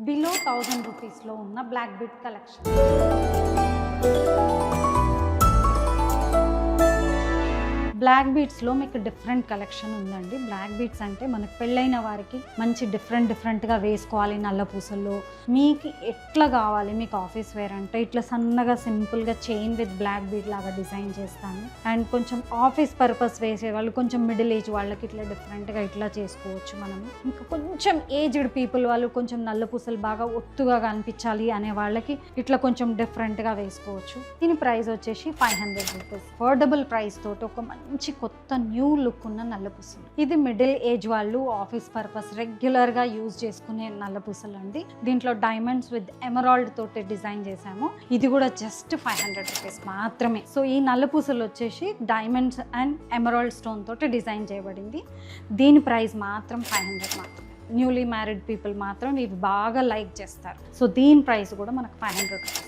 Below 1000 రూపీస్లో ఉన్న black bead collection. Black బీడ్స్లో మీకు డిఫరెంట్ కలెక్షన్ ఉందండి. బ్లాక్ బీడ్స్ అంటే మనకు పెళ్ళైన వారికి మంచి డిఫరెంట్గా వేసుకోవాలి. నల్ల పూసల్లో మీకు ఎట్లా కావాలి, మీకు ఆఫీస్ వేర్ అంటే ఇట్లా సన్నగా సింపుల్గా చైన్ విత్ బ్లాక్ బీడ్ లాగా డిజైన్ చేస్తాను. అండ్ కొంచెం ఆఫీస్ పర్పస్ వేసే వాళ్ళు, కొంచెం మిడిల్ ఏజ్ వాళ్ళకి ఇట్లా డిఫరెంట్గా ఇట్లా చేసుకోవచ్చు మనము. ఇంకా కొంచెం ఏజ్డ్ పీపుల్ వాళ్ళు కొంచెం నల్ల పూసలు బాగా ఒత్తుగా కనిపించాలి అనే వాళ్ళకి ఇట్లా కొంచెం డిఫరెంట్గా వేసుకోవచ్చు. దీని ప్రైస్ వచ్చేసి 500 రూపీస్. అఫోర్డబుల్ ప్రైస్ తోటి ఒక మంచి కొత్త న్యూ లుక్ ఉన్న నల్ల పూసలు. ఇది మిడిల్ ఏజ్ వాళ్ళు ఆఫీస్ పర్పస్ రెగ్యులర్గా యూజ్ చేసుకునే నల్ల పూసలు అండి. దీంట్లో డైమండ్స్ విత్ ఎమరాల్డ్ తోటి డిజైన్ చేసాము. ఇది కూడా జస్ట్ 500 రూపీస్ మాత్రమే. సో ఈ నల్ల పూసలు వచ్చేసి డైమండ్స్ అండ్ ఎమరాల్డ్ స్టోన్ తోటి డిజైన్ చేయబడింది. దీని ప్రైస్ మాత్రం 500 మాత్రమే. న్యూలీ మ్యారీడ్ పీపుల్ మాత్రం ఇవి బాగా లైక్ చేస్తారు. సో దీని ప్రైస్ కూడా మనకు 500 రూపీస్.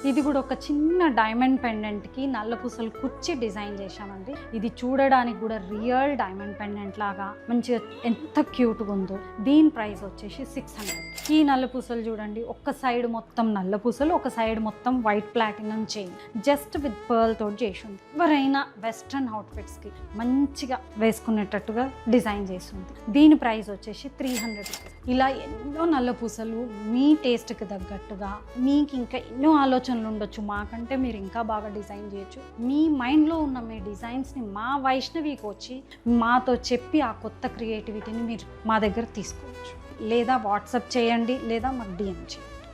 ఇది కూడా ఒక చిన్న డైమండ్ పెండెంట్కి నల్ల పూసలు కుచ్చి డిజైన్ చేశామండి. ఇది చూడడానికి కూడా రియల్ డైమండ్ పెండెంట్ లాగా మంచిగా ఎంత క్యూట్గా ఉందో. దీని ప్రైస్ వచ్చేసి 600. ఈ నల్ల పూసలు చూడండి, ఒక సైడ్ మొత్తం నల్ల పూసలు, ఒక సైడ్ మొత్తం white platinum chain just with pearl తోటి చేసి ఉంది. ఎవరైనా వెస్ట్రన్ అవుట్ఫిట్స్కి మంచిగా వేసుకునేటట్టుగా డిజైన్ చేసి ఉంది. దీని ప్రైస్ వచ్చేసి 300 రూపీస్. ఇలా ఎన్నో నల్ల పూసలు మీ టేస్ట్కి తగ్గట్టుగా మీకు ఇంకా ఎన్నో ఆలోచనలు ఉండొచ్చు. మాకంటే మీరు ఇంకా బాగా డిజైన్ చేయొచ్చు. మీ మైండ్లో ఉన్న మీ డిజైన్స్ని మా వైష్ణవికి వచ్చి మాతో చెప్పి ఆ కొత్త క్రియేటివిటీని మీరు మా దగ్గర తీసుకోవచ్చు. లేదా వాట్సాప్ చేయండి, లేదా మాకు డిఎం చేయండి.